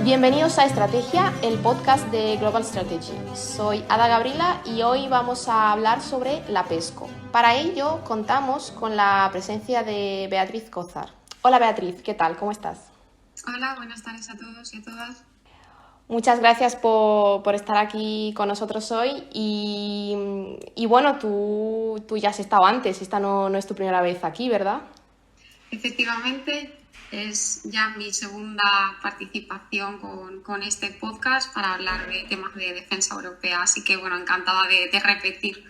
Bienvenidos a Estrategia, el podcast de Global Strategy. Soy Ada Gabriela y hoy vamos a hablar sobre la PESCO. Para ello contamos con la presencia de Beatriz Cózar. Hola Beatriz, ¿qué tal? ¿Cómo estás? Hola, buenas tardes a todos y a todas. Muchas gracias por estar aquí con nosotros hoy y bueno, tú ya has estado antes, esta no es tu primera vez aquí, ¿verdad? Efectivamente, es ya mi segunda participación con este podcast para hablar de temas de defensa europea, así que bueno, encantada de repetir.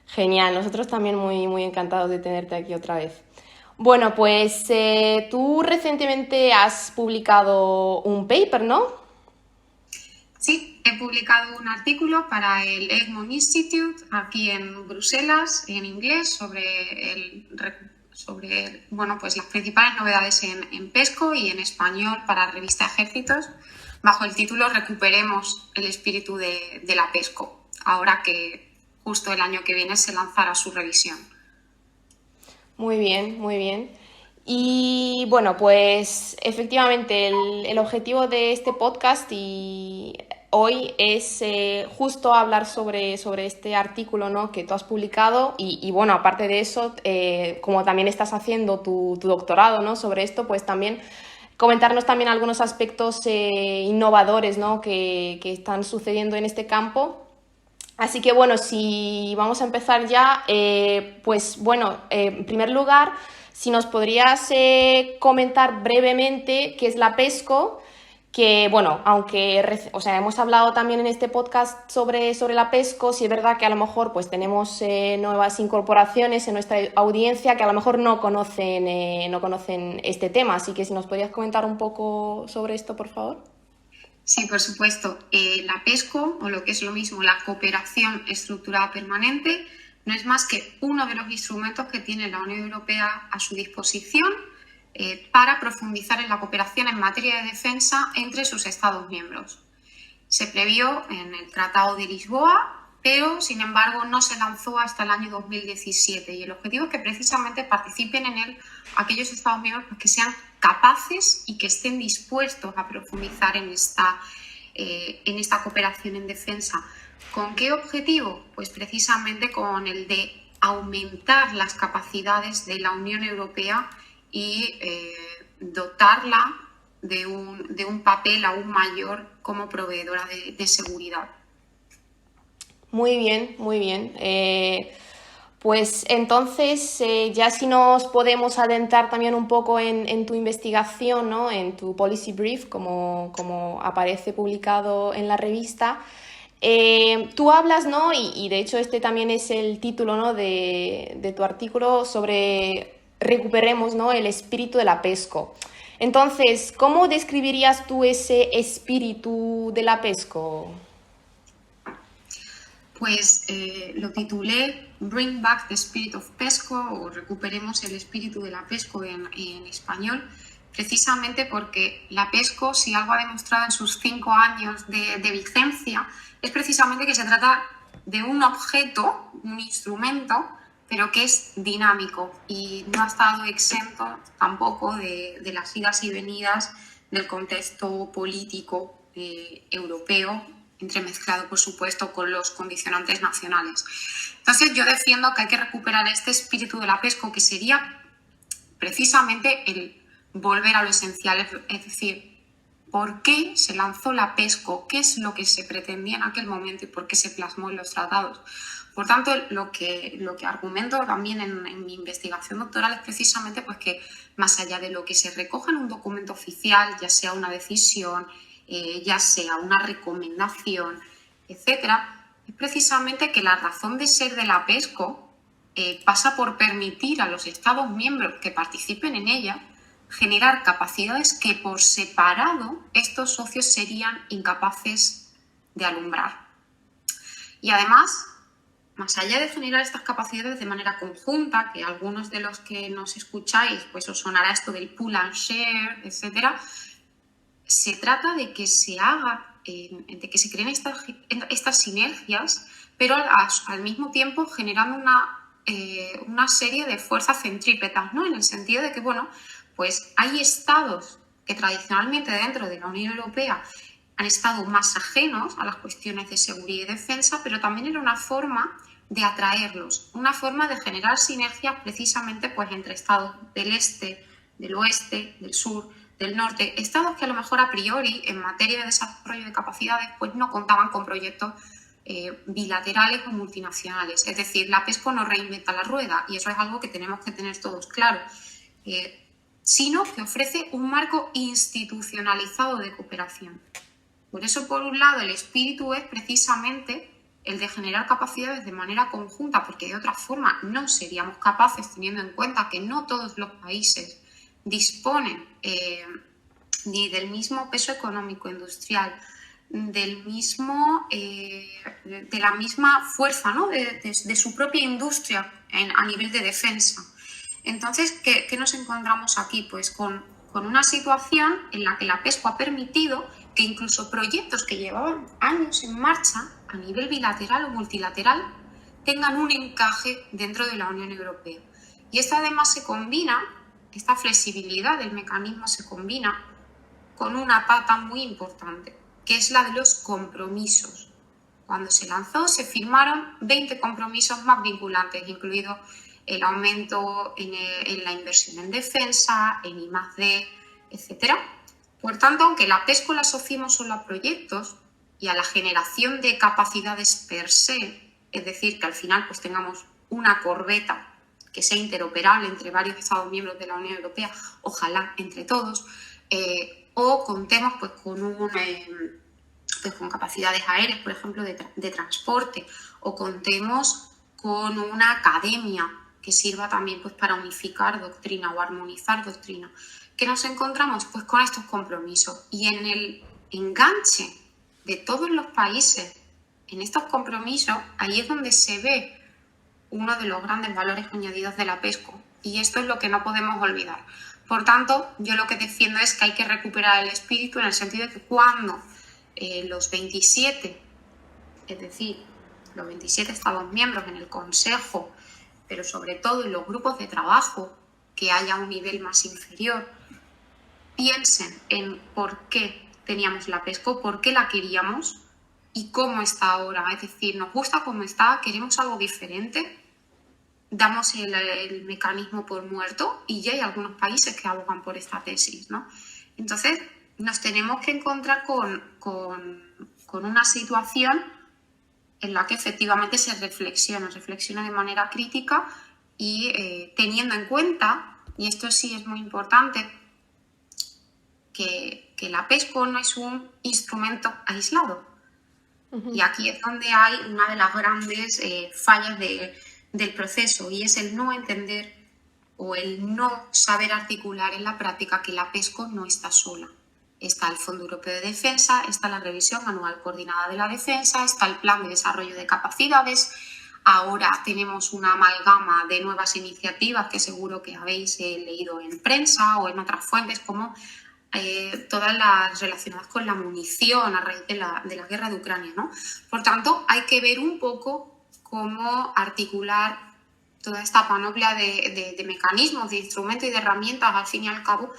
Genial, nosotros también muy encantados de tenerte aquí otra vez. Bueno, pues tú recientemente has publicado un paper, ¿no? Sí, he publicado un artículo para el Egmont Institute aquí en Bruselas, en inglés, sobre pues las principales novedades en PESCO y en español para la revista Ejércitos, bajo el título Recuperemos el espíritu de la PESCO, ahora que justo el año que viene se lanzará su revisión. Muy bien, muy bien. Y bueno, pues efectivamente el objetivo de este podcast y hoy es justo hablar sobre este artículo, ¿no?, que tú has publicado y bueno, aparte de eso, como también estás haciendo tu doctorado, ¿no?, sobre esto, pues también comentarnos también algunos aspectos innovadores, ¿no?, que están sucediendo en este campo. Así que bueno, si vamos a empezar ya, pues bueno, en primer lugar, si nos podrías comentar brevemente qué es la PESCO, que bueno, aunque hemos hablado también en este podcast sobre la PESCO, sí es verdad que a lo mejor pues tenemos nuevas incorporaciones en nuestra audiencia que a lo mejor no conocen este tema, así que si nos podrías comentar un poco sobre esto, por favor. Sí, por supuesto. La PESCO, o lo que es lo mismo, la cooperación estructurada permanente, no es más que uno de los instrumentos que tiene la Unión Europea a su disposición para profundizar en la cooperación en materia de defensa entre sus Estados miembros. Se previó en el Tratado de Lisboa, pero sin embargo no se lanzó hasta el año 2017 y el objetivo es que precisamente participen en él aquellos Estados miembros que sean capaces y que estén dispuestos a profundizar en esta cooperación en defensa. ¿Con qué objetivo? Pues precisamente con el de aumentar las capacidades de la Unión Europea y dotarla de un papel aún mayor como proveedora de seguridad. Muy bien, muy bien. Pues entonces, ya si nos podemos adentrar también un poco en tu investigación, ¿no?, en tu policy brief, como aparece publicado en la revista, tú hablas, ¿no?, y de hecho este también es el título, ¿no?, de tu artículo sobre recuperemos, ¿no?, el espíritu de la PESCO. Entonces, ¿cómo describirías tú ese espíritu de la PESCO? Pues lo titulé Bring Back the Spirit of PESCO o Recuperemos el espíritu de la PESCO en español, precisamente porque la PESCO, si algo ha demostrado en sus 5 años de vigencia, es precisamente que se trata de un objeto, un instrumento, pero que es dinámico y no ha estado exento tampoco de las idas y venidas del contexto político europeo, entremezclado, por supuesto, con los condicionantes nacionales. Entonces, yo defiendo que hay que recuperar este espíritu de la PESCO, que sería precisamente el volver a lo esencial, es decir, ¿por qué se lanzó la PESCO? ¿Qué es lo que se pretendía en aquel momento y por qué se plasmó en los tratados? Por tanto, lo que argumento también en mi investigación doctoral es precisamente pues, que más allá de lo que se recoja en un documento oficial, ya sea una decisión, ya sea una recomendación, etcétera, es precisamente que la razón de ser de la PESCO pasa por permitir a los Estados miembros que participen en ella generar capacidades que por separado estos socios serían incapaces de alumbrar. Y además, más allá de generar estas capacidades de manera conjunta, que algunos de los que nos escucháis pues os sonará esto del pull and share, etcétera, se trata de que se haga, de que se creen estas sinergias, pero al mismo tiempo generando una serie de fuerzas centrípetas, ¿no? En el sentido de que, bueno, pues hay estados que tradicionalmente dentro de la Unión Europea han estado más ajenos a las cuestiones de seguridad y defensa, pero también era una forma de atraerlos, una forma de generar sinergias precisamente pues, entre estados del este, del oeste, del sur, del norte, estados que a lo mejor a priori en materia de desarrollo de capacidades pues no contaban con proyectos bilaterales o multinacionales. Es decir, la PESCO no reinventa la rueda y eso es algo que tenemos que tener todos claro, sino que ofrece un marco institucionalizado de cooperación. Por eso, por un lado, el espíritu es precisamente el de generar capacidades de manera conjunta, porque de otra forma no seríamos capaces, teniendo en cuenta que no todos los países disponen ni del mismo peso económico industrial, de la misma fuerza, ¿no? de su propia industria a nivel de defensa. Entonces, ¿qué nos encontramos aquí? Pues con una situación en la que la PESCO ha permitido que incluso proyectos que llevaban años en marcha a nivel bilateral o multilateral tengan un encaje dentro de la Unión Europea. Y esto además se combina, esta flexibilidad del mecanismo se combina con una pata muy importante, que es la de los compromisos. Cuando se lanzó se firmaron 20 compromisos más vinculantes, incluido el aumento en la inversión en defensa, en I+D, etc. Por tanto, aunque la PESCO la asociemos solo a proyectos y a la generación de capacidades per se, es decir, que al final pues, tengamos una corbeta que sea interoperable entre varios Estados miembros de la Unión Europea, ojalá entre todos, o contemos pues, con capacidades aéreas, por ejemplo, de transporte, o contemos con una academia que sirva también pues, para unificar doctrina o armonizar doctrina. ¿Qué nos encontramos? Pues con estos compromisos. Y en el enganche de todos los países en estos compromisos, ahí es donde se ve uno de los grandes valores añadidos de la PESCO. Y esto es lo que no podemos olvidar. Por tanto, yo lo que defiendo es que hay que recuperar el espíritu en el sentido de que cuando los 27, es decir, los 27 Estados miembros en el Consejo, pero sobre todo en los grupos de trabajo, que haya un nivel más inferior, piensen en por qué teníamos la PESCO, por qué la queríamos y cómo está ahora. Es decir, nos gusta cómo está, queremos algo diferente, damos el mecanismo por muerto y ya hay algunos países que abogan por esta tesis, ¿no? Entonces, nos tenemos que encontrar con una situación en la que efectivamente se reflexiona de manera crítica y teniendo en cuenta, y esto sí es muy importante, que la PESCO no es un instrumento aislado. Y aquí es donde hay una de las grandes fallas del proceso, y es el no entender o el no saber articular en la práctica que la PESCO no está sola. Está el Fondo Europeo de Defensa, está la revisión anual coordinada de la defensa, está el Plan de Desarrollo de Capacidades. Ahora tenemos una amalgama de nuevas iniciativas que seguro que habéis leído en prensa o en otras fuentes, como todas las relacionadas con la munición a raíz de la guerra de Ucrania, ¿no? Por tanto, hay que ver un poco cómo articular toda esta panoplia de mecanismos, de instrumentos y de herramientas, al fin y al cabo,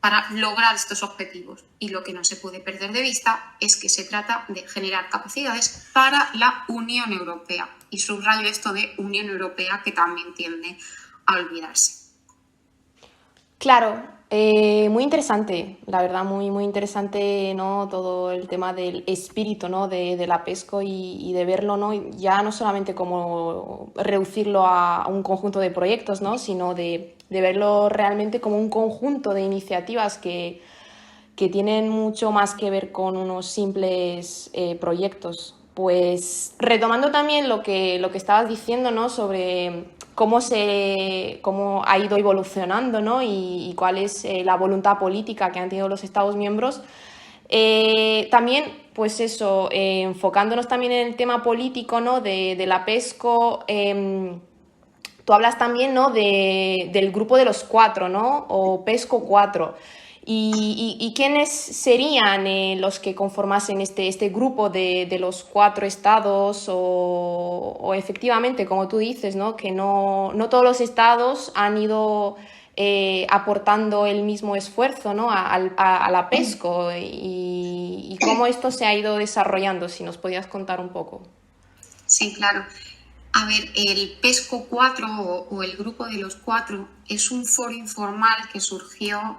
para lograr estos objetivos. Y lo que no se puede perder de vista es que se trata de generar capacidades para la Unión Europea. Y subrayo esto de Unión Europea, que también tiende a olvidarse. Claro, muy interesante, la verdad, muy, muy interesante, ¿no? Todo el tema del espíritu, ¿no? de la PESCO y de verlo, ¿no? Ya no solamente como reducirlo a un conjunto de proyectos, ¿no? Sino de verlo realmente como un conjunto de iniciativas que tienen mucho más que ver con unos simples proyectos. Pues retomando también lo que estabas diciendo, ¿no? Sobre cómo ha ido evolucionando, ¿no? y cuál es la voluntad política que han tenido los Estados miembros. También, pues eso, enfocándonos también en el tema político, ¿no? de la PESCO, tú hablas también, ¿no? del grupo de los 4, ¿no? O PESCO 4. ¿Y quiénes serían los que conformasen este grupo de los 4 estados? O efectivamente, como tú dices, ¿no? Que no todos los estados han ido aportando el mismo esfuerzo, ¿no? a la PESCO y cómo esto se ha ido desarrollando, si nos podías contar un poco. Sí, claro. A ver, el PESCO 4 o el Grupo de los Cuatro es un foro informal que surgió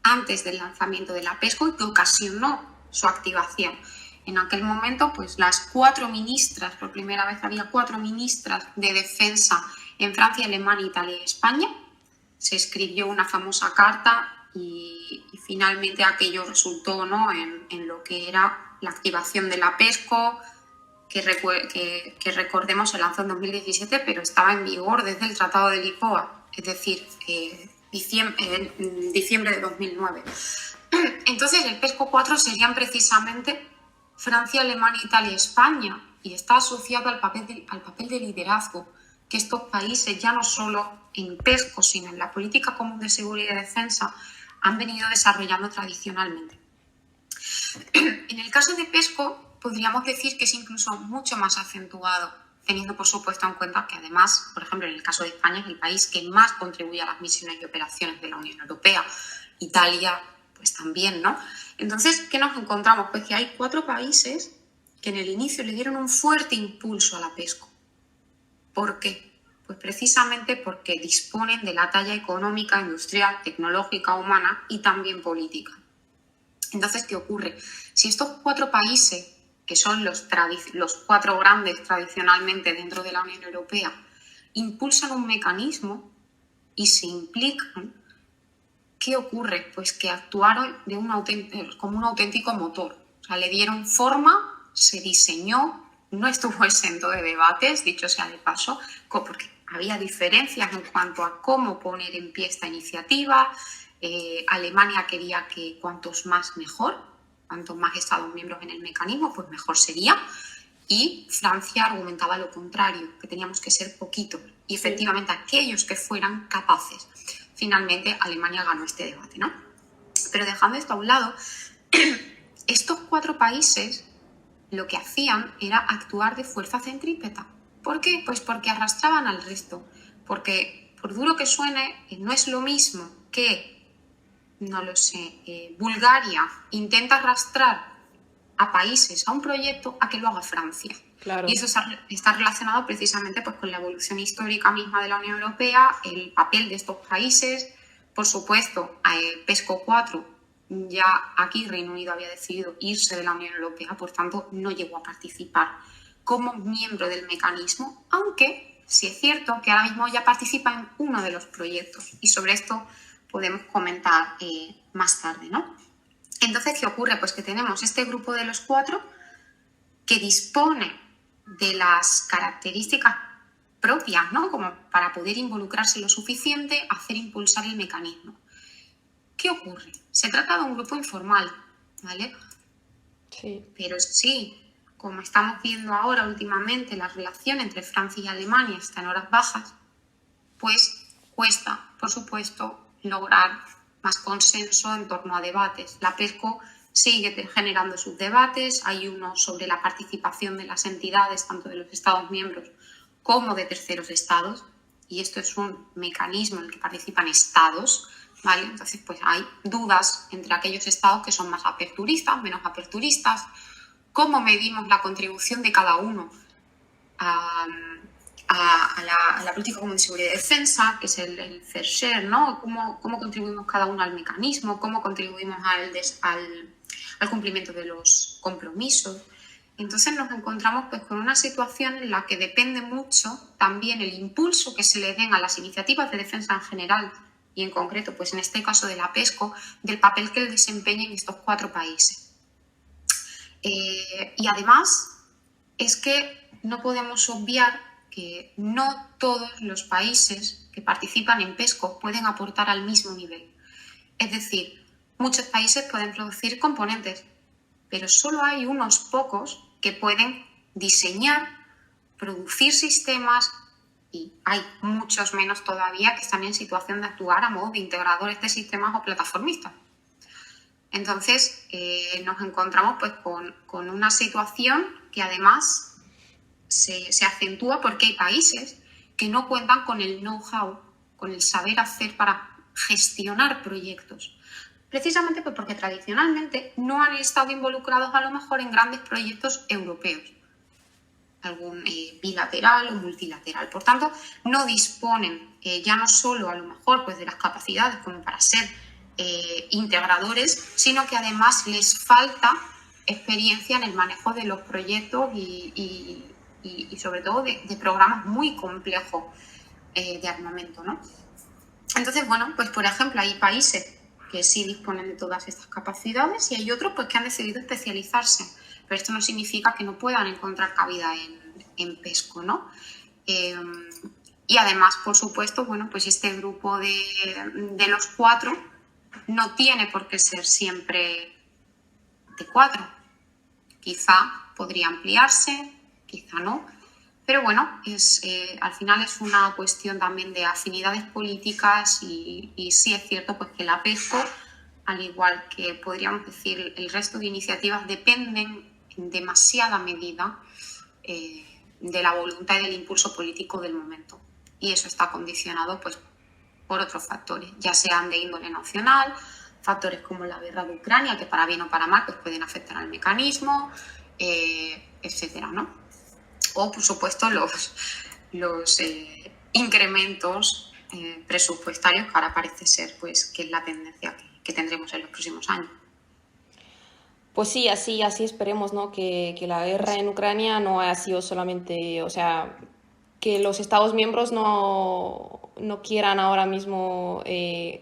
antes del lanzamiento de la PESCO y que ocasionó su activación. En aquel momento, pues las 4 ministras, por primera vez había 4 ministras de defensa en Francia, Alemania, Italia y España. Se escribió una famosa carta y finalmente aquello resultó, ¿no?, en lo que era la activación de la PESCO, que recordemos se lanzó en 2017, pero estaba en vigor desde el Tratado de Lisboa, es decir, diciembre de 2009. Entonces, el PESCO 4 serían precisamente Francia, Alemania, Italia y España, y está asociado al papel de liderazgo que estos países, ya no solo en PESCO, sino en la política común de seguridad y defensa, han venido desarrollando tradicionalmente. En el caso de PESCO, podríamos decir que es incluso mucho más acentuado, teniendo por supuesto en cuenta que además, por ejemplo, en el caso de España es el país que más contribuye a las misiones y operaciones de la Unión Europea. Italia, pues también, ¿no? Entonces, ¿qué nos encontramos? Pues que hay 4 países que en el inicio le dieron un fuerte impulso a la PESCO. ¿Por qué? Pues precisamente porque disponen de la talla económica, industrial, tecnológica, humana y también política. Entonces, ¿qué ocurre? Si estos 4 países, que son los 4 grandes tradicionalmente dentro de la Unión Europea, impulsan un mecanismo y se implican, ¿qué ocurre? Pues que actuaron como un auténtico motor. O sea, le dieron forma, se diseñó, no estuvo exento de debates, dicho sea de paso, porque había diferencias en cuanto a cómo poner en pie esta iniciativa. Alemania quería que cuantos más mejor, cuantos más Estados miembros en el mecanismo, pues mejor sería. Y Francia argumentaba lo contrario, que teníamos que ser poquitos y efectivamente aquellos que fueran capaces. Finalmente Alemania ganó este debate, ¿no? Pero dejando esto a un lado, estos 4 países lo que hacían era actuar de fuerza centrípeta. ¿Por qué? Pues porque arrastraban al resto. Porque, por duro que suene, no es lo mismo que, no lo sé, Bulgaria intenta arrastrar a países a un proyecto a que lo haga Francia. Claro. Y eso está relacionado precisamente pues, con la evolución histórica misma de la Unión Europea, el papel de estos países. Por supuesto, PESCO 4, ya aquí Reino Unido había decidido irse de la Unión Europea, por tanto no llegó a participar como miembro del mecanismo, aunque sí es cierto que ahora mismo ya participa en uno de los proyectos y sobre esto podemos comentar más tarde, ¿no? Entonces, ¿qué ocurre? Pues que tenemos este grupo de los 4 que dispone de las características propias, ¿no?, como para poder involucrarse lo suficiente, hacer impulsar el mecanismo. ¿Qué ocurre? Se trata de un grupo informal, ¿vale? Sí. Pero sí, como estamos viendo ahora últimamente, la relación entre Francia y Alemania está en horas bajas, pues cuesta, por supuesto, lograr más consenso en torno a debates. La PESCO sigue generando sus debates, hay uno sobre la participación de las entidades, tanto de los Estados miembros como de terceros estados, y esto es un mecanismo en el que participan estados, ¿vale? Entonces, pues hay dudas entre aquellos estados que son más aperturistas, menos aperturistas, cómo medimos la contribución de cada uno a la política común de seguridad y defensa, que es el fair share, ¿no? Cómo contribuimos cada uno al mecanismo, cómo contribuimos al cumplimiento de los compromisos. Entonces nos encontramos pues, con una situación en la que depende mucho también el impulso que se le den a las iniciativas de defensa en general y en concreto, pues en este caso de la PESCO, del papel que desempeñen estos 4 países. Y además es que no podemos obviar que no todos los países que participan en PESCO pueden aportar al mismo nivel. Es decir, muchos países pueden producir componentes, pero solo hay unos pocos que pueden diseñar, producir sistemas y hay muchos menos todavía que están en situación de actuar a modo de integradores de sistemas o plataformistas. Entonces nos encontramos pues, con una situación que además se acentúa porque hay países que no cuentan con el know-how, con el saber hacer para gestionar proyectos. Precisamente pues porque tradicionalmente no han estado involucrados a lo mejor en grandes proyectos europeos, algún bilateral o multilateral. Por tanto, no disponen ya no solo a lo mejor pues de las capacidades como para ser integradores, sino que además les falta experiencia en el manejo de los proyectos y sobre todo de programas muy complejos de armamento, ¿no? Entonces, bueno, pues por ejemplo hay países que sí disponen de todas estas capacidades y hay otros pues que han decidido especializarse, pero esto no significa que no puedan encontrar cabida en PESCO, ¿no? Y además, por supuesto, bueno, pues este grupo de los 4 no tiene por qué ser siempre de 4. Quizá podría ampliarse, quizá no, pero bueno, al final es una cuestión también de afinidades políticas y sí es cierto pues que la PESCO, al igual que podríamos decir el resto de iniciativas, dependen en demasiada medida de la voluntad y del impulso político del momento. Y eso está condicionado pues por otros factores, ya sean de índole nacional, factores como la guerra de Ucrania, que para bien o para mal pues pueden afectar al mecanismo, etcétera, ¿no? O, por supuesto, los incrementos presupuestarios, que ahora parece ser pues, que es la tendencia que tendremos en los próximos años. Pues sí, así esperemos, ¿no? Que la guerra en Ucrania no haya sido solamente, o sea, que los Estados miembros no quieran ahora mismo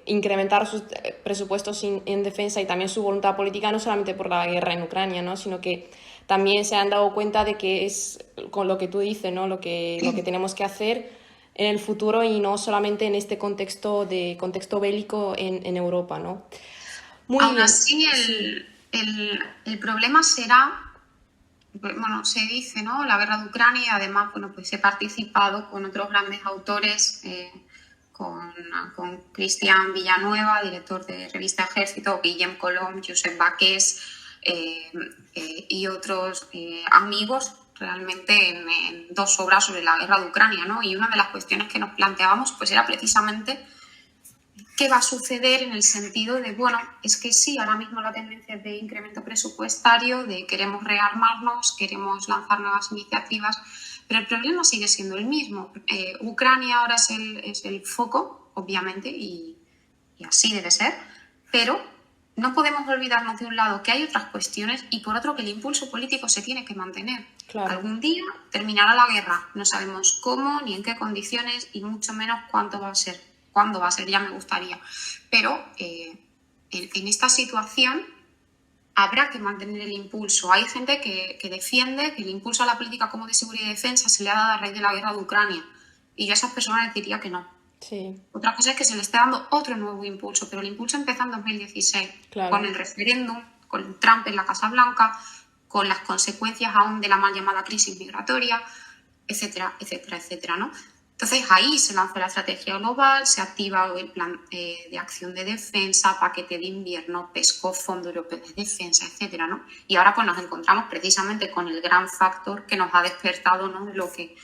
incrementar sus presupuestos en defensa y también su voluntad política, no solamente por la guerra en Ucrania, ¿no? Sino que también se han dado cuenta de que es con lo que tú dices, ¿no? Lo que tenemos que hacer en el futuro y no solamente en este contexto bélico en Europa, ¿no? Muy Aún bien. así, el problema será, bueno, se dice, ¿no? La guerra de Ucrania, y además, bueno, pues he participado con otros grandes autores, con Cristian Villanueva, director de Revista Ejército, Guillem Colom, Josep Baqués y otros amigos realmente en 2 obras sobre la guerra de Ucrania, ¿no? Y una de las cuestiones que nos planteábamos pues era precisamente qué va a suceder en el sentido de, bueno, es que sí, ahora mismo la tendencia es de incremento presupuestario, de queremos rearmarnos, queremos lanzar nuevas iniciativas, pero el problema sigue siendo el mismo. Ucrania ahora es el foco, obviamente, y así debe ser, pero no podemos olvidarnos de un lado que hay otras cuestiones y por otro que el impulso político se tiene que mantener. Claro. Algún día terminará la guerra, no sabemos cómo ni en qué condiciones y mucho menos cuánto va a ser. Cuándo va a ser, ya me gustaría. Pero en esta situación habrá que mantener el impulso. Hay gente que defiende que el impulso a la política como de seguridad y defensa se le ha dado a raíz de la guerra de Ucrania. Y yo a esas personas les diría que no. Sí. Otra cosa es que se le esté dando otro nuevo impulso, pero el impulso empezó en 2016, claro. Con el referéndum, con Trump en la Casa Blanca, con las consecuencias aún de la mal llamada crisis migratoria, etcétera, etcétera, etcétera, ¿no? Entonces ahí se lanza la estrategia global, se activa el plan de acción de defensa, paquete de invierno, PESCO, Fondo Europeo de Defensa, etcétera, ¿no? Y ahora pues nos encontramos precisamente con el gran factor que nos ha despertado, ¿no? Lo que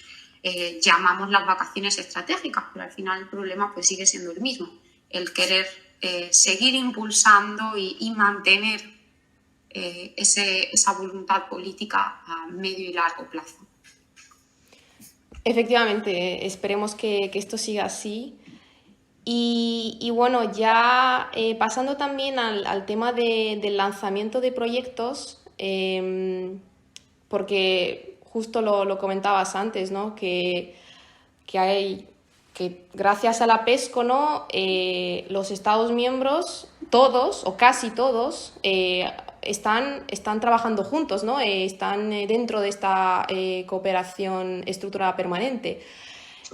llamamos las vacaciones estratégicas, pero al final el problema pues sigue siendo el mismo, el querer seguir impulsando y mantener esa voluntad política a medio y largo plazo. Efectivamente, esperemos que esto siga así. Y bueno, ya pasando también al tema del lanzamiento de proyectos, porque justo lo comentabas antes, ¿no? Que gracias a la PESCO, ¿no? Los Estados miembros, todos o casi todos, están trabajando juntos, ¿no? Están dentro de esta cooperación estructurada permanente.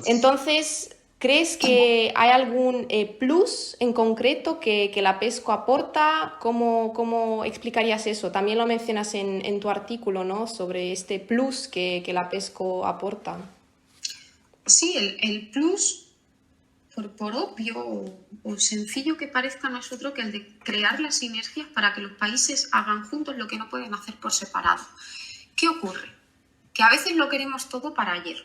Entonces, ¿crees que hay algún plus en concreto que la PESCO aporta? ¿Cómo explicarías eso? También lo mencionas en tu artículo, ¿no? Sobre este plus que la PESCO aporta. Sí, el plus, por obvio o sencillo que parezca a nosotros, que el de crear las sinergias para que los países hagan juntos lo que no pueden hacer por separado. ¿Qué ocurre? Que a veces lo queremos todo para ayer.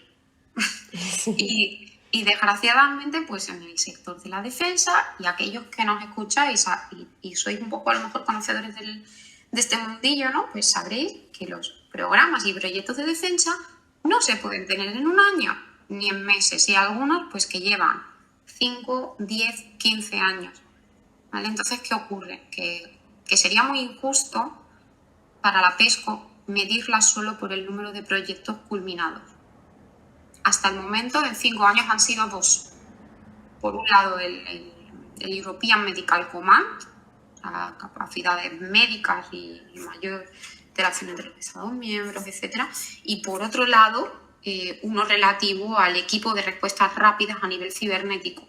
Sí. Y desgraciadamente, pues en el sector de la defensa, y aquellos que nos escucháis y sois un poco a lo mejor conocedores de este mundillo, ¿no? Pues sabréis que los programas y proyectos de defensa no se pueden tener en un año ni en meses, y algunos pues que llevan 5, 10, 15 años. ¿Vale? Entonces, ¿qué ocurre? Que sería muy injusto para la PESCO medirla solo por el número de proyectos culminados. Hasta el momento, en 5 años, han sido 2. Por un lado, el European Medical Command, a capacidades médicas y mayor interacción entre los Estados miembros, etc. Y por otro lado, uno relativo al equipo de respuestas rápidas a nivel cibernético,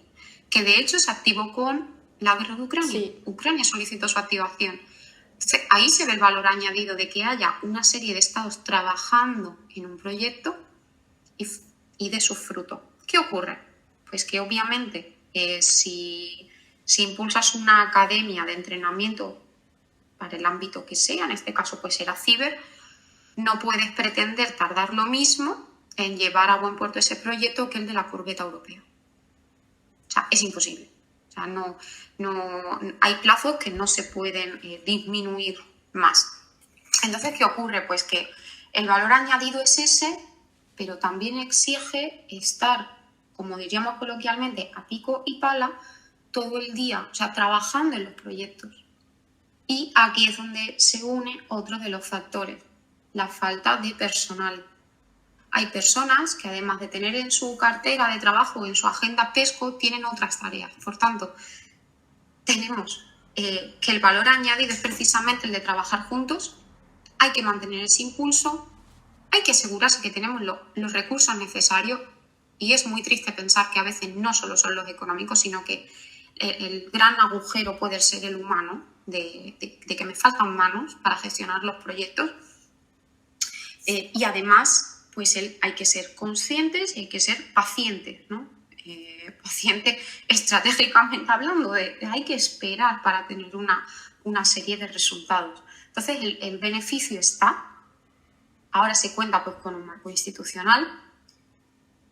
que de hecho se activó con la guerra de Ucrania. Sí. Ucrania solicitó su activación. Entonces, ahí se ve el valor añadido de que haya una serie de estados trabajando en un proyecto y de sus frutos. ¿Qué ocurre? Pues que obviamente si impulsas una academia de entrenamiento para el ámbito que sea, en este caso pues era ciber, no puedes pretender tardar lo mismo en llevar a buen puerto ese proyecto que el de la corbeta europea. O sea, es imposible. O sea, no hay plazos que no se pueden disminuir más. Entonces, ¿qué ocurre? Pues que el valor añadido es ese, pero también exige estar, como diríamos coloquialmente, a pico y pala todo el día, o sea, trabajando en los proyectos. Y aquí es donde se une otro de los factores, la falta de personal. Hay personas que además de tener en su cartera de trabajo, en su agenda PESCO, tienen otras tareas. Por tanto, tenemos que el valor añadido es precisamente el de trabajar juntos, hay que mantener ese impulso, hay que asegurarse que tenemos los recursos necesarios, y es muy triste pensar que a veces no solo son los económicos, sino que el gran agujero puede ser el humano, de que me faltan manos para gestionar los proyectos. Y además, pues hay que ser conscientes y hay que ser pacientes, ¿no? Paciente estratégicamente hablando, hay que esperar para tener una serie de resultados. Entonces, el beneficio está. Ahora se cuenta pues con un marco institucional.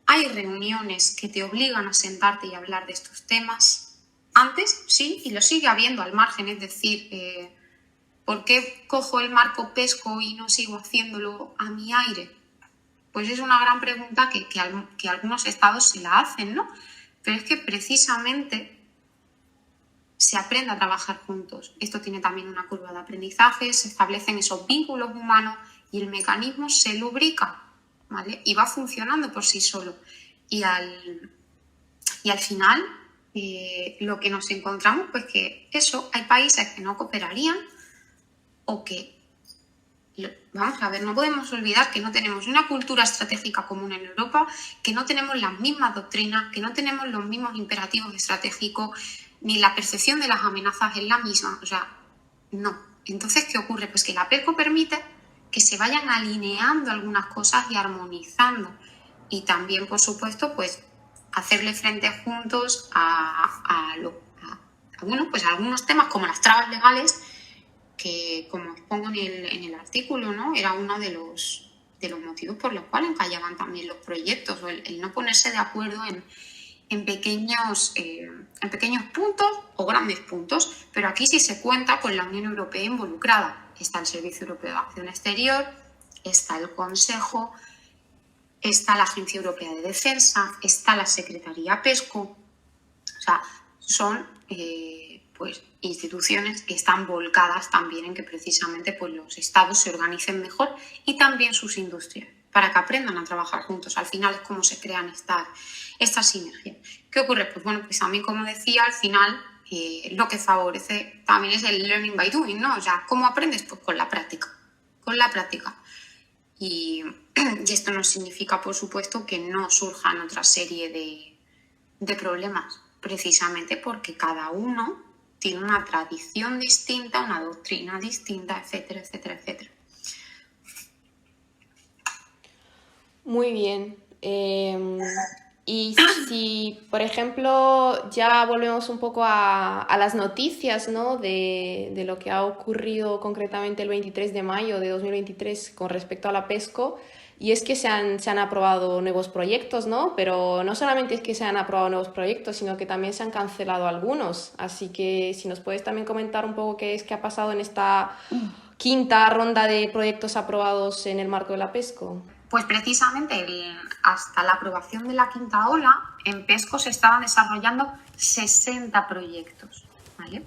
Hay reuniones que te obligan a sentarte y hablar de estos temas. Antes, sí, y lo sigue habiendo al margen, es decir, ¿por qué cojo el marco PESCO y no sigo haciéndolo a mi aire? Pues es una gran pregunta que algunos estados se la hacen, ¿no? Pero es que precisamente se aprende a trabajar juntos. Esto tiene también una curva de aprendizaje, se establecen esos vínculos humanos y el mecanismo se lubrica, ¿vale? Y va funcionando por sí solo. Y al final lo que nos encontramos, pues que eso, hay países que no cooperarían o que, vamos a ver, no podemos olvidar que no tenemos una cultura estratégica común en Europa, que no tenemos las mismas doctrinas, que no tenemos los mismos imperativos estratégicos, ni la percepción de las amenazas es la misma, o sea, no. Entonces, ¿qué ocurre? Pues que la PESCO permite que se vayan alineando algunas cosas y armonizando. Y también, por supuesto, pues hacerle frente juntos a algunos temas como las trabas legales, que, como expongo en el artículo, ¿no? Era uno de los motivos por los cuales encallaban también los proyectos, o el no ponerse de acuerdo en pequeños puntos o grandes puntos, pero aquí sí se cuenta con la Unión Europea involucrada. Está el Servicio Europeo de Acción Exterior, está el Consejo, está la Agencia Europea de Defensa, está la Secretaría PESCO. O sea, son pues instituciones que están volcadas también en que precisamente pues, los estados se organicen mejor, y también sus industrias, para que aprendan a trabajar juntos. Al final es como se crean estas sinergias. ¿Qué ocurre? Pues bueno, pues a mí, como decía, al final lo que favorece también es el learning by doing, ¿no? O sea, ¿cómo aprendes? Pues con la práctica. Y esto no significa, por supuesto, que no surjan otra serie de problemas, precisamente porque cada uno tiene una tradición distinta, una doctrina distinta, etcétera, etcétera, etcétera. Muy bien. Y si, por ejemplo, ya volvemos un poco a las noticias, ¿no? De lo que ha ocurrido concretamente el 23 de mayo de 2023 con respecto a la PESCO, y es que se han aprobado nuevos proyectos, ¿no? Pero no solamente es que se han aprobado nuevos proyectos, sino que también se han cancelado algunos. Así que si nos puedes también comentar un poco qué es que ha pasado en esta quinta ronda de proyectos aprobados en el marco de la PESCO. Pues precisamente hasta la aprobación de la quinta ola, en PESCO se estaban desarrollando 60 proyectos, ¿vale?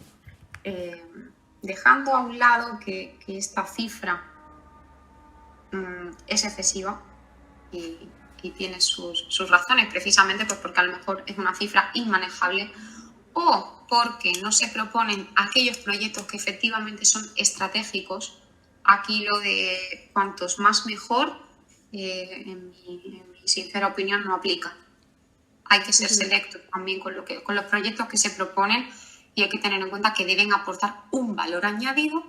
Dejando a un lado que esta cifra es excesiva y tiene sus razones, precisamente pues porque a lo mejor es una cifra inmanejable o porque no se proponen aquellos proyectos que efectivamente son estratégicos. Aquí lo de cuantos más mejor, en mi sincera opinión, no aplica. Hay que ser selectos también con los proyectos que se proponen y hay que tener en cuenta que deben aportar un valor añadido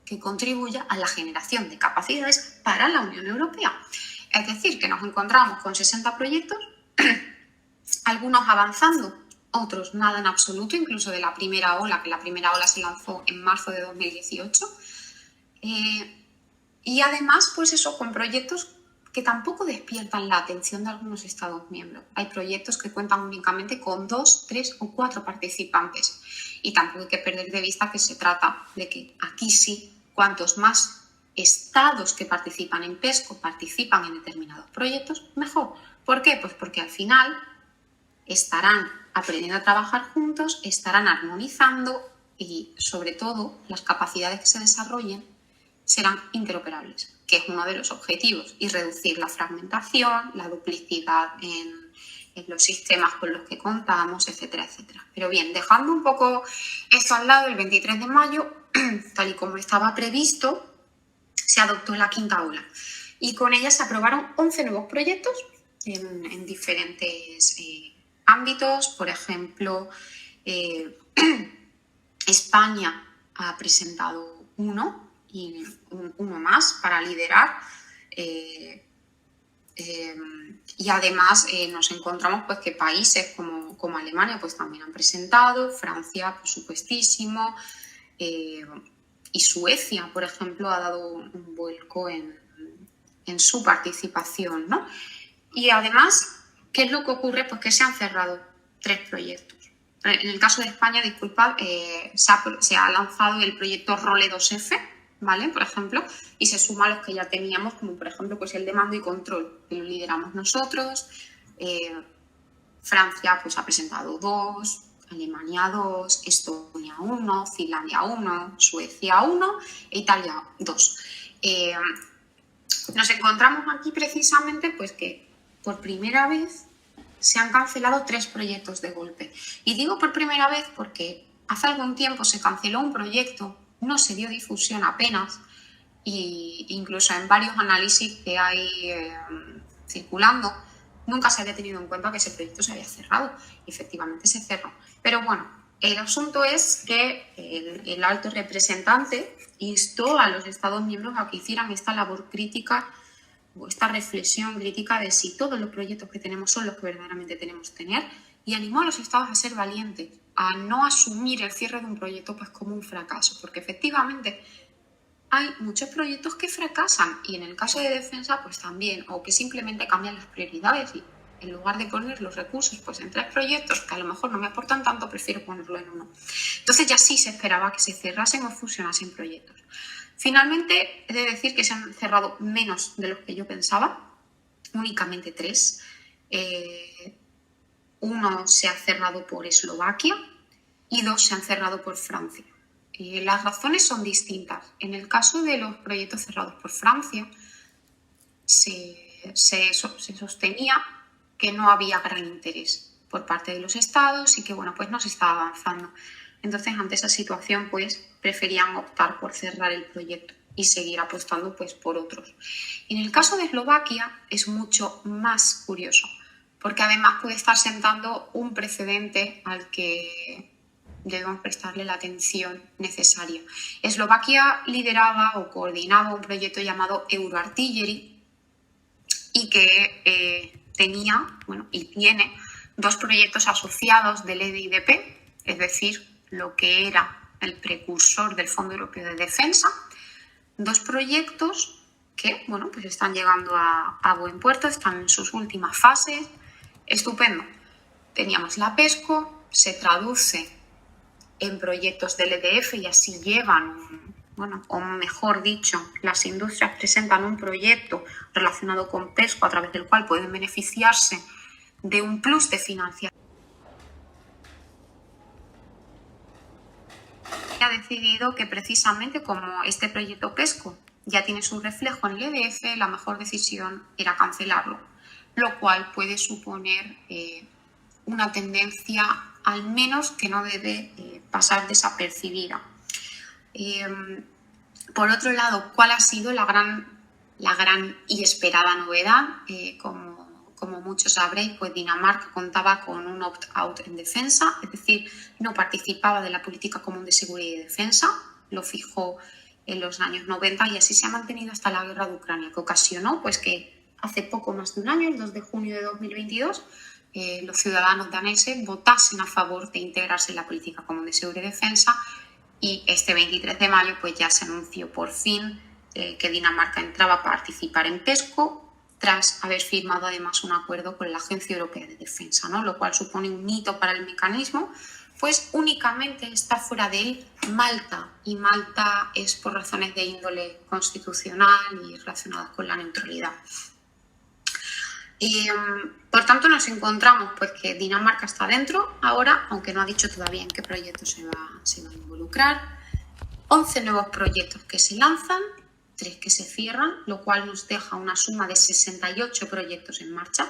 que contribuya a la generación de capacidades para la Unión Europea. Es decir, que nos encontramos con 60 proyectos, algunos avanzando, otros nada en absoluto, incluso de la primera ola, que la primera ola se lanzó en marzo de 2018. Y además, pues eso, con proyectos que tampoco despiertan la atención de algunos Estados miembros. Hay proyectos que cuentan únicamente con 2, 3 o 4 participantes. Y tampoco hay que perder de vista que se trata de que aquí sí, cuantos más estados que participan en PESCO participan en determinados proyectos, mejor. ¿Por qué? Pues porque al final estarán aprendiendo a trabajar juntos, estarán armonizando y, sobre todo, las capacidades que se desarrollen serán interoperables, que es uno de los objetivos, y reducir la fragmentación, la duplicidad en los sistemas con los que contamos, etcétera, etcétera. Pero bien, dejando un poco esto al lado, el 23 de mayo, tal y como estaba previsto, se adoptó la quinta ola y con ella se aprobaron 11 nuevos proyectos en diferentes ámbitos. Por ejemplo, España ha presentado uno y uno más para liderar. Y además nos encontramos pues que países como Alemania pues también han presentado, Francia por supuestísimo, y Suecia, por ejemplo, ha dado un vuelco en su participación, ¿no? Y además, ¿qué es lo que ocurre? Pues que se han cerrado 3 proyectos. En el caso de España, disculpad, se ha lanzado el proyecto ROLE 2F, ¿vale? Por ejemplo, y se suma a los que ya teníamos, como por ejemplo pues el de mando y control, que lo lideramos nosotros. Francia pues ha presentado 2, Alemania 2, Estonia 1, Finlandia 1, Suecia 1 e Italia 2. Nos encontramos aquí precisamente pues que por primera vez se han cancelado 3 proyectos de golpe. Y digo por primera vez porque hace algún tiempo se canceló un proyecto, no se dio difusión apenas, e incluso en varios análisis que hay circulando, nunca se había tenido en cuenta que ese proyecto se había cerrado. Y efectivamente se cerró. Pero bueno, el asunto es que el alto representante instó a los Estados miembros a que hicieran esta labor crítica o esta reflexión crítica de si todos los proyectos que tenemos son los que verdaderamente tenemos que tener, y animó a los Estados a ser valientes, a no asumir el cierre de un proyecto pues como un fracaso, porque efectivamente hay muchos proyectos que fracasan y en el caso de defensa pues también, o que simplemente cambian las prioridades y en lugar de poner los recursos pues en 3 proyectos que a lo mejor no me aportan tanto, prefiero ponerlo en uno. Entonces ya sí se esperaba que se cerrasen o fusionasen proyectos. Finalmente, he de decir que se han cerrado menos de los que yo pensaba, únicamente 3. Uno se ha cerrado por Eslovaquia y 2 se han cerrado por Francia. Las razones son distintas. En el caso de los proyectos cerrados por Francia, se sostenía que no había gran interés por parte de los estados y que bueno, pues no se estaba avanzando. Entonces, ante esa situación, pues preferían optar por cerrar el proyecto y seguir apostando pues por otros. En el caso de Eslovaquia es mucho más curioso, porque además puede estar sentando un precedente al que debemos prestarle la atención necesaria. Eslovaquia lideraba o coordinaba un proyecto llamado Euroartillery y que tenía, bueno, y tiene 2 proyectos asociados del EDIDP, es decir, lo que era el precursor del Fondo Europeo de Defensa, 2 proyectos que, bueno, pues están llegando a buen puerto, están en sus últimas fases. Estupendo. Teníamos la PESCO, se traduce en proyectos del EDF y así llevan, bueno, o mejor dicho, las industrias presentan un proyecto relacionado con PESCO a través del cual pueden beneficiarse de un plus de financiación. Ha decidido que precisamente como este proyecto PESCO ya tiene su reflejo en el EDF, la mejor decisión era cancelarlo, lo cual puede suponer una tendencia al menos que no debe pasar desapercibida. Por otro lado, ¿cuál ha sido la gran y esperada novedad? Como muchos sabréis, pues Dinamarca contaba con un opt-out en defensa, es decir, no participaba de la política común de seguridad y defensa, lo fijó en los años 90 y así se ha mantenido hasta la guerra de Ucrania, que ocasionó pues, que hace poco más de un año, el 2 de junio de 2022, los ciudadanos daneses votasen a favor de integrarse en la política común de seguridad y defensa y este 23 de mayo pues, ya se anunció por fin que Dinamarca entraba a participar en PESCO tras haber firmado además un acuerdo con la Agencia Europea de Defensa, ¿no? Lo cual supone un hito para el mecanismo, pues únicamente está fuera de él Malta, y Malta es por razones de índole constitucional y relacionadas con la neutralidad. Por tanto, nos encontramos pues, que Dinamarca está dentro ahora, aunque no ha dicho todavía en qué proyecto se va a involucrar. 11 nuevos proyectos que se lanzan, 3 que se cierran, lo cual nos deja una suma de 68 proyectos en marcha,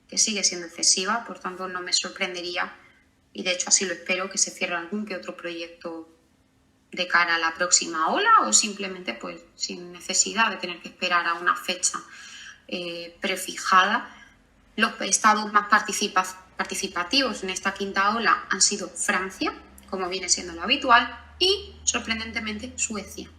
que sigue siendo excesiva, por tanto no me sorprendería, y de hecho así lo espero, que se cierre algún que otro proyecto de cara a la próxima ola o simplemente pues sin necesidad de tener que esperar a una fecha prefijada. Los estados más participativos en esta quinta ola han sido Francia, como viene siendo lo habitual, y sorprendentemente Suecia.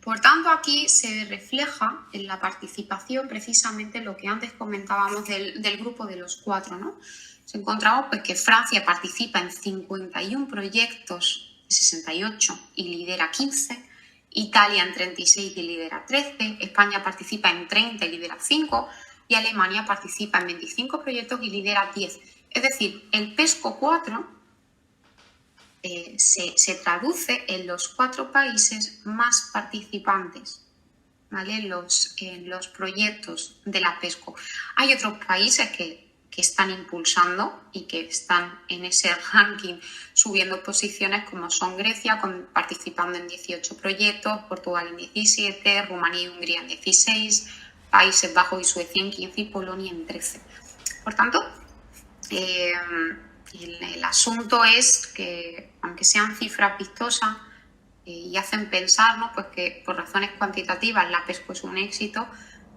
Por tanto, aquí se refleja en la participación precisamente lo que antes comentábamos del grupo de los 4, ¿no? Se encontramos pues, que Francia participa en 51 proyectos de 68 y lidera 15, Italia en 36 y lidera 13, España participa en 30 y lidera 5 y Alemania participa en 25 proyectos y lidera 10. Es decir, el PESCO 4 se traduce en los 4 países más participantes, ¿vale? en los proyectos de la PESCO. Hay otros países que están impulsando y que están en ese ranking subiendo posiciones, como son Grecia, participando en 18 proyectos, Portugal en 17, Rumanía y Hungría en 16, Países Bajos y Suecia en 15 y Polonia en 13. Por tanto, el asunto es que, aunque sean cifras vistosas y hacen pensar, ¿no? Pues que por razones cuantitativas la PESCO es un éxito,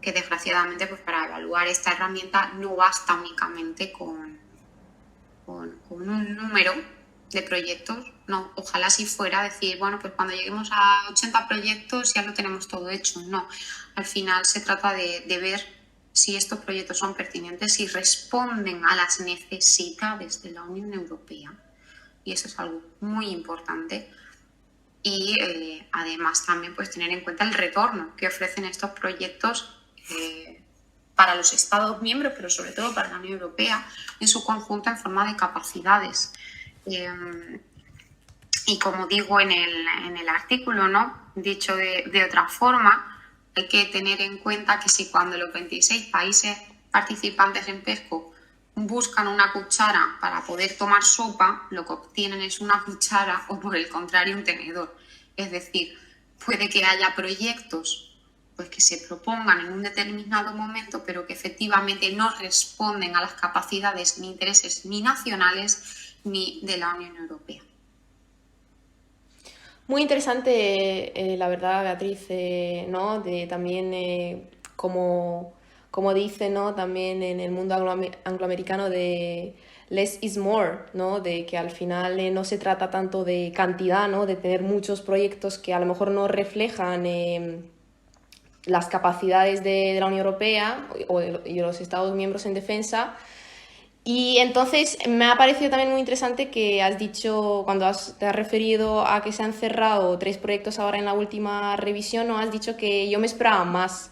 que desgraciadamente pues para evaluar esta herramienta no basta únicamente con un número de proyectos. No, ojalá si fuera decir, bueno, pues cuando lleguemos a 80 proyectos ya lo tenemos todo hecho. No, al final se trata de ver si estos proyectos son pertinentes y responden a las necesidades de la Unión Europea. Y eso es algo muy importante. Y además también pues, tener en cuenta el retorno que ofrecen estos proyectos para los Estados miembros, pero sobre todo para la Unión Europea en su conjunto en forma de capacidades. Y como digo en el artículo, ¿no? Dicho de otra forma, hay que tener en cuenta que si cuando los 26 países participantes en PESCO buscan una cuchara para poder tomar sopa, lo que obtienen es una cuchara o por el contrario un tenedor. Es decir, puede que haya proyectos pues, que se propongan en un determinado momento, pero que efectivamente no responden a las capacidades ni intereses ni nacionales ni de la Unión Europea. Muy interesante, la verdad, Beatriz, ¿no? También como dice, ¿no? También en el mundo angloamericano de less is more, ¿no? De que al final no se trata tanto de cantidad, ¿no? De tener muchos proyectos que a lo mejor no reflejan las capacidades de la Unión Europea y de los Estados miembros en defensa. Y entonces me ha parecido también muy interesante que has dicho, cuando te has referido a que se han cerrado 3 proyectos ahora en la última revisión, no has dicho que yo me esperaba más.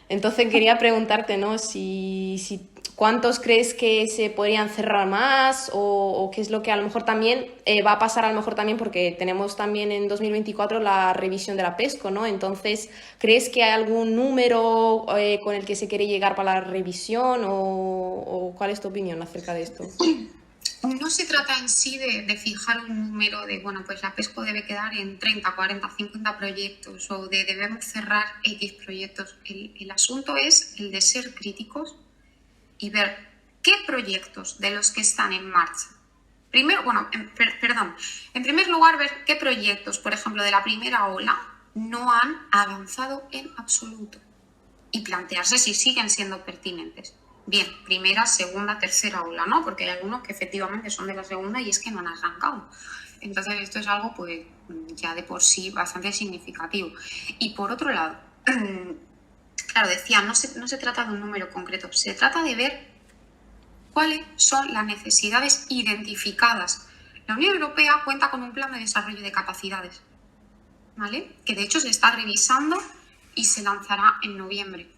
Entonces quería preguntarte, ¿no? Si ¿cuántos crees que se podrían cerrar más o qué es lo que a lo mejor también va a pasar a lo mejor también porque tenemos también en 2024 la revisión de la PESCO, ¿no? Entonces, ¿crees que hay algún número con el que se quiere llegar para la revisión o cuál es tu opinión acerca de esto? No se trata en sí de fijar un número de, bueno, pues la PESCO debe quedar en 30, 40, 50 proyectos o de debemos cerrar X proyectos. El asunto es el de ser críticos y ver qué proyectos de los que están en marcha. Primero, en primer lugar, ver qué proyectos, por ejemplo, de la primera ola, no han avanzado en absoluto y plantearse si siguen siendo pertinentes. Bien, primera, segunda, tercera ola, ¿no? Porque hay algunos que efectivamente son de la segunda y es que no han arrancado. Entonces esto es algo pues ya de por sí bastante significativo. Y por otro lado, claro, decía, no se trata de un número concreto, se trata de ver cuáles son las necesidades identificadas. La Unión Europea cuenta con un plan de desarrollo de capacidades, ¿vale? Que de hecho se está revisando y se lanzará en noviembre.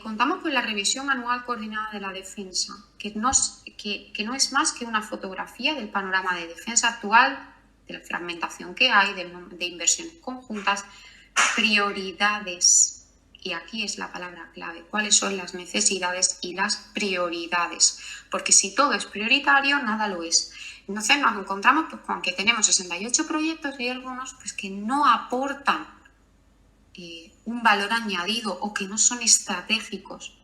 Contamos con la revisión anual coordinada de la defensa, que no es más que una fotografía del panorama de defensa actual, de la fragmentación que hay, de inversiones conjuntas, prioridades. Y aquí es la palabra clave, cuáles son las necesidades y las prioridades. Porque si todo es prioritario, nada lo es. Entonces nos encontramos pues, con que tenemos 68 proyectos y algunos pues, que no aportan un valor añadido o que no son estratégicos.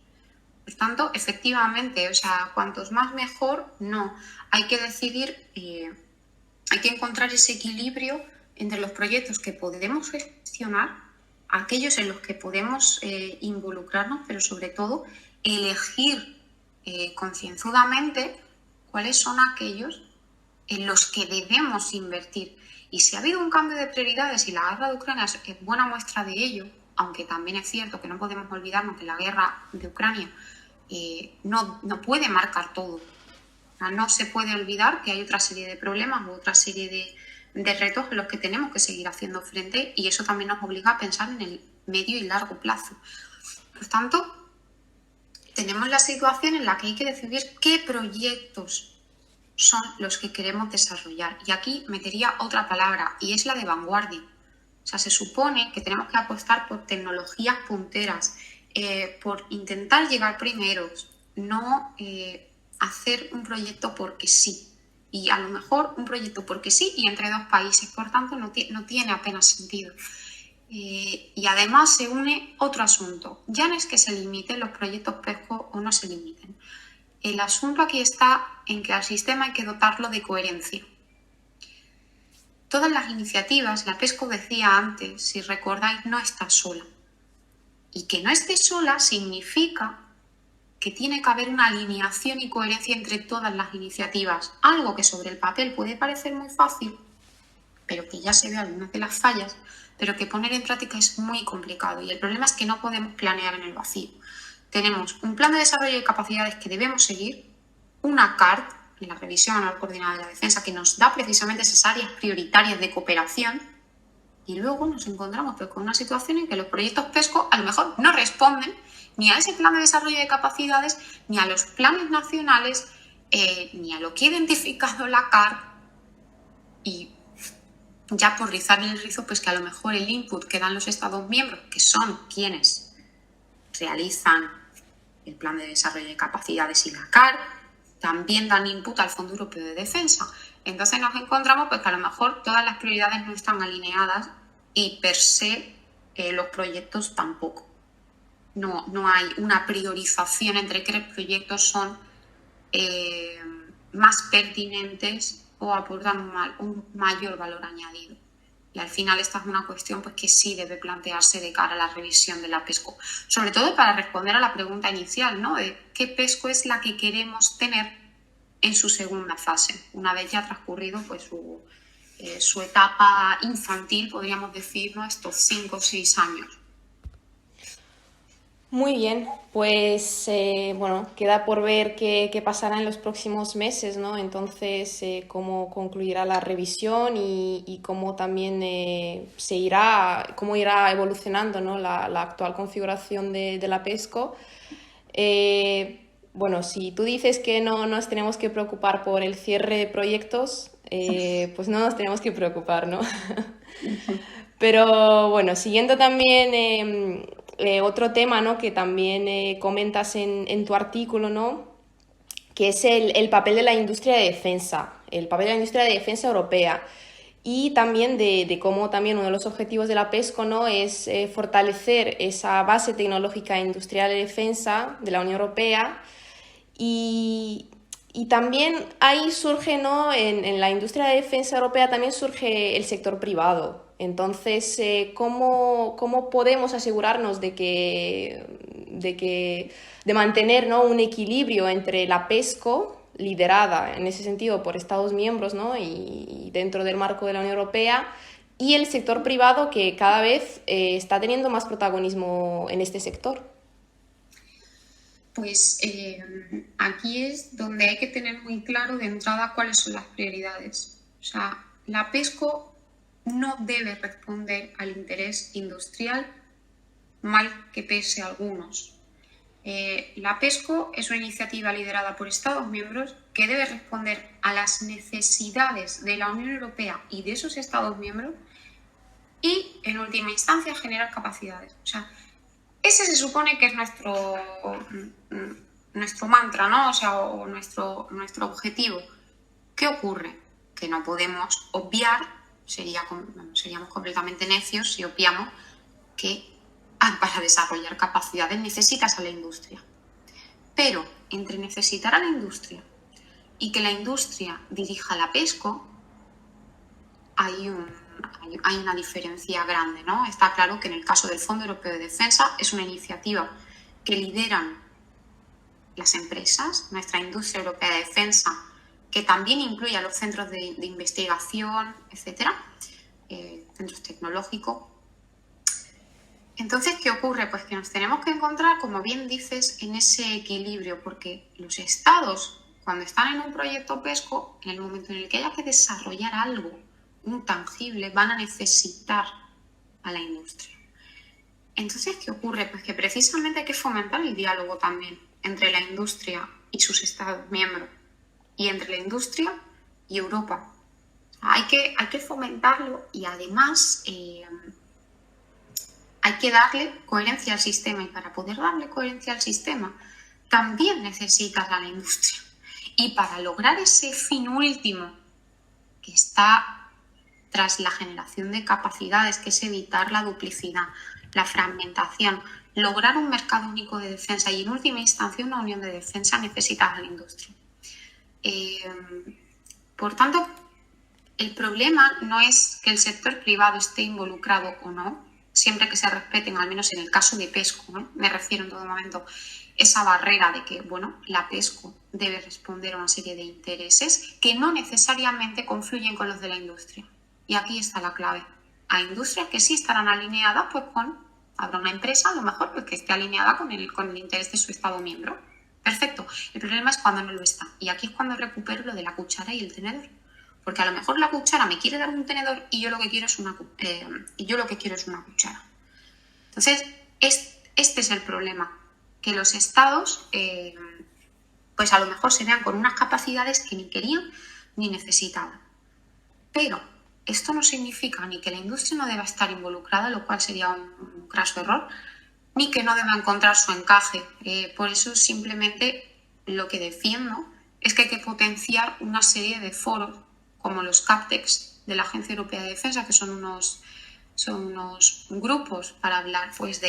Por tanto, efectivamente, o sea, cuantos más mejor, no. Hay que decidir, hay que encontrar ese equilibrio entre los proyectos que podemos gestionar, aquellos en los que podemos involucrarnos, pero sobre todo elegir concienzudamente cuáles son aquellos en los que debemos invertir. Y si ha habido un cambio de prioridades y la guerra de Ucrania es buena muestra de ello, aunque también es cierto que no podemos olvidarnos que la guerra de Ucrania no puede marcar todo. O sea, no se puede olvidar que hay otra serie de problemas u otra serie de retos en los que tenemos que seguir haciendo frente y eso también nos obliga a pensar en el medio y largo plazo. Por tanto, tenemos la situación en la que hay que decidir qué proyectos son los que queremos desarrollar. Y aquí metería otra palabra, y es la de vanguardia. O sea, se supone que tenemos que apostar por tecnologías punteras, por intentar llegar primeros, no hacer un proyecto porque sí. Y a lo mejor un proyecto porque sí y entre 2 países, por tanto, no tiene apenas sentido. Y además se une otro asunto. Ya no es que se limiten los proyectos PESCO o no se limiten. El asunto aquí está en que al sistema hay que dotarlo de coherencia. Todas las iniciativas, la PESCO decía antes, si recordáis, no está sola. Y que no esté sola significa que tiene que haber una alineación y coherencia entre todas las iniciativas. Algo que sobre el papel puede parecer muy fácil, pero que ya se ve algunas de las fallas, pero que poner en práctica es muy complicado. Y el problema es que no podemos planear en el vacío. Tenemos un plan de desarrollo de capacidades que debemos seguir, una CART, en la revisión anual coordinada de la defensa, que nos da precisamente esas áreas prioritarias de cooperación, y luego nos encontramos pues, con una situación en que los proyectos PESCO a lo mejor no responden ni a ese plan de desarrollo de capacidades, ni a los planes nacionales, ni a lo que ha identificado la CART, y ya por rizar el rizo, pues que a lo mejor el input que dan los Estados miembros, que son quienes realizan el plan de desarrollo de capacidades y la CART, también dan input al Fondo Europeo de Defensa. Entonces nos encontramos pues, que a lo mejor todas las prioridades no están alineadas y per se los proyectos tampoco. No hay una priorización entre qué proyectos son más pertinentes o aportan un mayor valor añadido. Y al final esta es una cuestión pues, que sí debe plantearse de cara a la revisión de la PESCO. Sobre todo para responder a la pregunta inicial, ¿no? De qué PESCO es la que queremos tener en su segunda fase, una vez ya transcurrido pues, su etapa infantil, podríamos decir, ¿no? Estos 5 o 6 años. Muy bien, pues bueno, queda por ver qué pasará en los próximos meses, ¿no? Entonces, cómo concluirá la revisión y cómo también cómo irá evolucionando, ¿no? La actual configuración de la PESCO. Bueno, si tú dices que no nos tenemos que preocupar por el cierre de proyectos, pues no nos tenemos que preocupar, ¿no? Pero bueno, siguiendo también otro tema, ¿no? Que también comentas en tu artículo, ¿no? Que es el papel de la industria de defensa, el papel de la industria de defensa europea. Y también de cómo también uno de los objetivos de la PESCO, ¿no? Es fortalecer esa base tecnológica industrial de defensa de la Unión Europea y, y también ahí surge, ¿no? En la industria de defensa europea también surge el sector privado. Entonces, ¿cómo podemos asegurarnos de mantener, ¿no? Un equilibrio entre la PESCO, liderada en ese sentido por Estados miembros, ¿no? Y dentro del marco de la Unión Europea, y el sector privado que cada vez está teniendo más protagonismo en este sector? Pues aquí es donde hay que tener muy claro de entrada cuáles son las prioridades. O sea, la PESCO no debe responder al interés industrial, mal que pese a algunos. La PESCO es una iniciativa liderada por Estados miembros que debe responder a las necesidades de la Unión Europea y de esos Estados miembros y, en última instancia, generar capacidades. O sea, ese se supone que es nuestro mantra, ¿no? O sea, o nuestro objetivo. ¿Qué ocurre? Que no podemos obviar, seríamos completamente necios si obviamos que para desarrollar capacidades necesitas a la industria. Pero entre necesitar a la industria y que la industria dirija la PESCO, hay una diferencia grande, ¿no? Está claro que en el caso del Fondo Europeo de Defensa es una iniciativa que lideran las empresas, nuestra industria europea de defensa, que también incluye a los centros de investigación, etcétera, centros tecnológicos. Entonces, ¿qué ocurre? Pues que nos tenemos que encontrar, como bien dices, en ese equilibrio, porque los estados, cuando están en un proyecto PESCO, en el momento en el que haya que desarrollar algo intangible, van a necesitar a la industria. Entonces, ¿qué ocurre? Pues que precisamente hay que fomentar el diálogo también entre la industria y sus estados miembros y entre la industria y Europa. Hay que fomentarlo y además hay que darle coherencia al sistema, y para poder darle coherencia al sistema también necesitas a la industria. Y para lograr ese fin último que está tras la generación de capacidades, que es evitar la duplicidad, la fragmentación, lograr un mercado único de defensa y en última instancia una unión de defensa, necesitas a la industria. Por tanto, el problema no es que el sector privado esté involucrado o no, siempre que se respeten, al menos en el caso de PESCO, ¿no? Me refiero en todo momento, esa barrera de que, bueno, la PESCO debe responder a una serie de intereses que no necesariamente confluyen con los de la industria. Y aquí está la clave. Hay industrias que sí estarán alineadas, pues habrá una empresa a lo mejor pues, que esté alineada con el interés de su Estado miembro. Perfecto. El problema es cuando no lo está. Y aquí es cuando recupero lo de la cuchara y el tenedor. Porque a lo mejor la cuchara me quiere dar un tenedor y yo lo que quiero es una cuchara. Entonces, este es el problema. Que los estados, pues a lo mejor se vean con unas capacidades que ni querían ni necesitaban. Pero esto no significa ni que la industria no deba estar involucrada, lo cual sería un graso error, ni que no deba encontrar su encaje. Por eso simplemente lo que defiendo es que hay que potenciar una serie de foros como los CAPTEX de la Agencia Europea de Defensa, que son unos grupos para hablar pues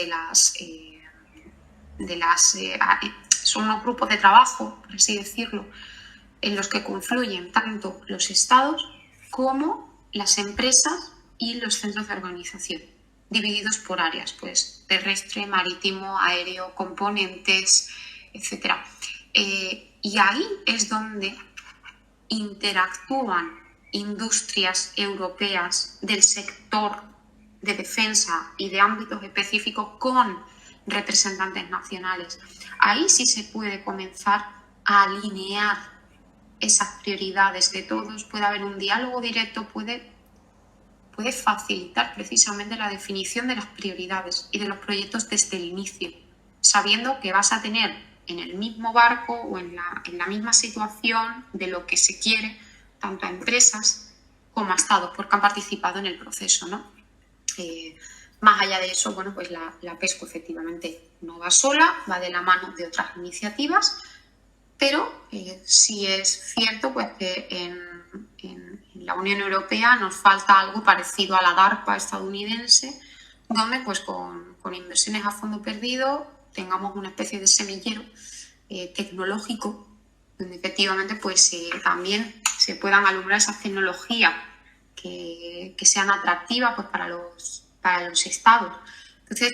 son unos grupos de trabajo, por así decirlo, en los que confluyen tanto los estados como las empresas y los centros de organización, divididos por áreas, pues terrestre, marítimo, aéreo, componentes, etc. Y ahí es donde interactúan industrias europeas del sector de defensa y de ámbitos específicos con representantes nacionales. Ahí sí se puede comenzar a alinear esas prioridades de todos, puede haber un diálogo directo, puede facilitar precisamente la definición de las prioridades y de los proyectos desde el inicio, sabiendo que vas a tener en el mismo barco o en la misma situación de lo que se quiere, tanto a empresas como a estados, porque han participado en el proceso, ¿no? Más allá de eso, bueno, pues la PESCO efectivamente no va sola, va de la mano de otras iniciativas, pero sí es cierto pues, que en la Unión Europea nos falta algo parecido a la DARPA estadounidense, donde pues con inversiones a fondo perdido tengamos una especie de semillero tecnológico, donde efectivamente pues también se puedan alumbrar esas tecnologías que sean atractivas pues, para los estados. Entonces,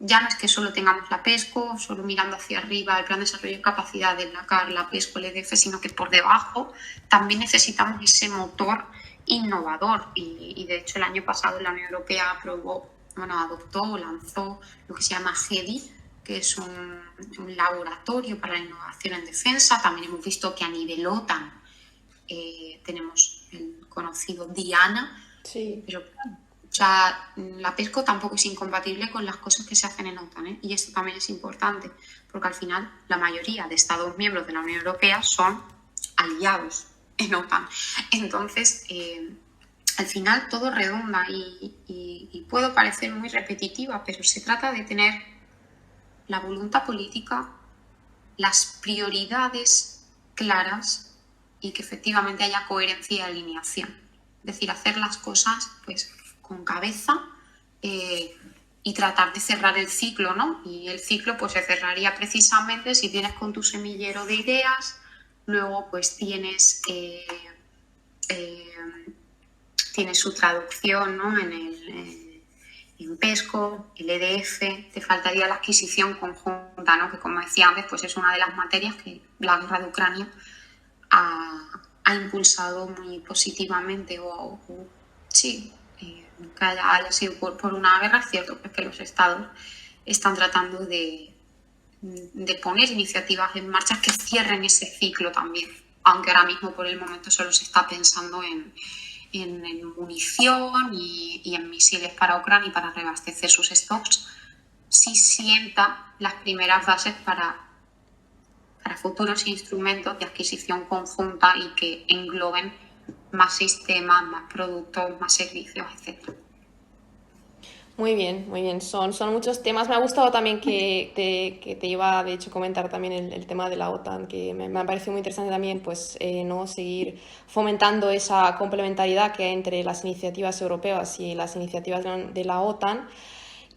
ya no es que solo tengamos la PESCO, solo mirando hacia arriba el Plan de Desarrollo y Capacidades, la CAR, la PESCO, el EDF, sino que por debajo también necesitamos ese motor innovador. Y de hecho el año pasado la Unión Europea adoptó o lanzó lo que se llama GEDI, que es un laboratorio para la innovación en defensa. También hemos visto que a nivel OTAN tenemos el conocido DIANA, Sí. pero o sea, la PESCO tampoco es incompatible con las cosas que se hacen en OTAN, ¿eh? Y esto también es importante, porque al final la mayoría de Estados miembros de la Unión Europea son aliados en OTAN. Entonces, al final todo redunda y puedo parecer muy repetitiva, pero se trata de tener la voluntad política, las prioridades claras y que efectivamente haya coherencia y alineación. Es decir, hacer las cosas pues con cabeza y tratar de cerrar el ciclo, ¿no? Y el ciclo pues se cerraría precisamente si tienes con tu semillero de ideas, luego pues tienes su traducción, ¿no? En PESCO, el EDF, te faltaría la adquisición conjunta, ¿no? Que como decía antes, pues es una de las materias que la guerra de Ucrania ha impulsado muy positivamente sí, que haya sido por una guerra. Es cierto pues, que los estados están tratando de poner iniciativas en marcha que cierren ese ciclo también, aunque ahora mismo por el momento solo se está pensando en munición y en misiles para Ucrania y para reabastecer sus stocks, sí sienta las primeras bases para futuros instrumentos de adquisición conjunta y que engloben más sistemas, más productos, más servicios, etc. Muy bien, muy bien. Son muchos temas. Me ha gustado también que te iba, de hecho, a comentar también el tema de la OTAN, que me ha parecido muy interesante también, pues, no seguir fomentando esa complementariedad que hay entre las iniciativas europeas y las iniciativas de la OTAN.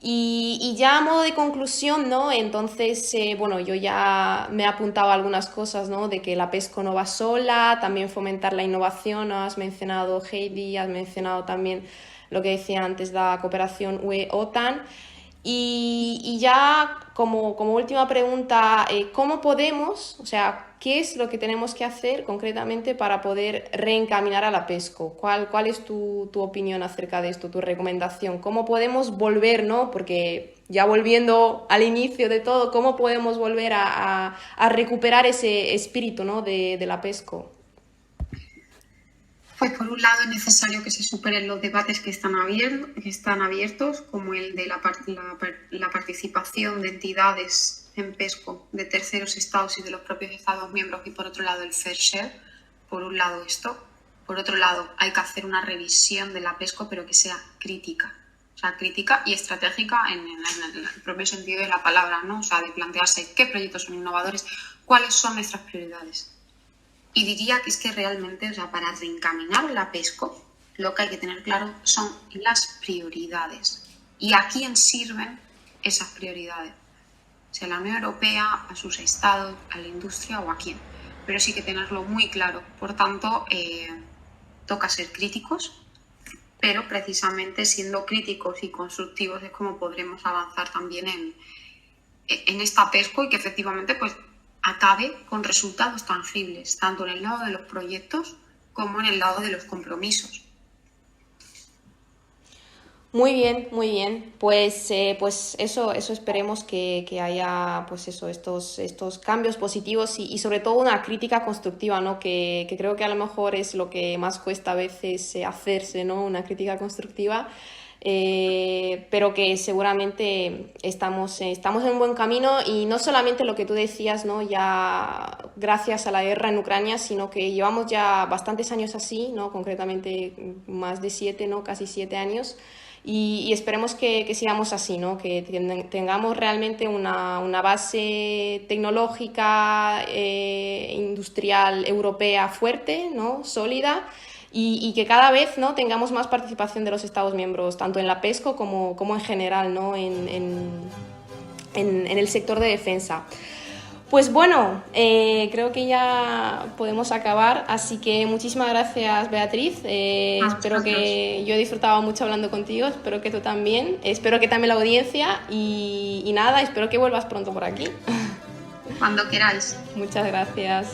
Y ya a modo de conclusión, ¿no? Entonces, bueno, yo ya me he apuntado a algunas cosas, ¿no? De que la PESCO no va sola, también fomentar la innovación, ¿no? Has mencionado Heidi, has mencionado también lo que decía antes, la cooperación UE-OTAN. Y ya como última pregunta, ¿cómo podemos, o sea, qué es lo que tenemos que hacer concretamente para poder reencaminar a la PESCO? ¿Cuál es tu opinión acerca de esto, tu recomendación? ¿Cómo podemos volver, no? Porque ya volviendo al inicio de todo, ¿cómo podemos volver a recuperar ese espíritu, ¿no? de la PESCO? Pues por un lado es necesario que se superen los debates que están abiertos, como el de la participación de entidades en PESCO de terceros estados y de los propios estados miembros, y por otro lado el fair share. Por un lado esto, por otro lado hay que hacer una revisión de la PESCO, pero que sea crítica. O sea, crítica y estratégica en el propio sentido de la palabra, ¿no? O sea, de plantearse qué proyectos son innovadores, cuáles son nuestras prioridades. Y diría que es que realmente, o sea, para reencaminar la PESCO, lo que hay que tener claro son las prioridades. ¿Y a quién sirven esas prioridades? O sea, a la Unión Europea, a sus estados, a la industria o a quién. Pero sí que tenerlo muy claro. Por tanto, toca ser críticos, pero precisamente siendo críticos y constructivos es como podremos avanzar también en esta PESCO y que efectivamente pues acabe con resultados tangibles, tanto en el lado de los proyectos como en el lado de los compromisos. Muy bien, muy bien. Pues eso esperemos que haya pues eso, estos cambios positivos y sobre todo una crítica constructiva, ¿no? Que creo que a lo mejor es lo que más cuesta a veces hacerse, ¿no? Una crítica constructiva. Pero que seguramente estamos en un buen camino y no solamente lo que tú decías, ¿no? Ya gracias a la guerra en Ucrania, sino que llevamos ya bastantes años así, ¿no? Concretamente más de 7, ¿no? Casi 7 años. Y esperemos que sigamos así, ¿no? Que tengamos realmente una base tecnológica, industrial, europea fuerte, ¿no? Sólida y que cada vez, ¿no? Tengamos más participación de los Estados miembros, tanto en la PESCO como en general, ¿no? En el sector de defensa. Pues bueno, creo que ya podemos acabar, así que muchísimas gracias, Beatriz. Espero que yo he disfrutado mucho hablando contigo, espero que tú también, espero que también la audiencia y nada, espero que vuelvas pronto por aquí. Cuando queráis. Muchas gracias.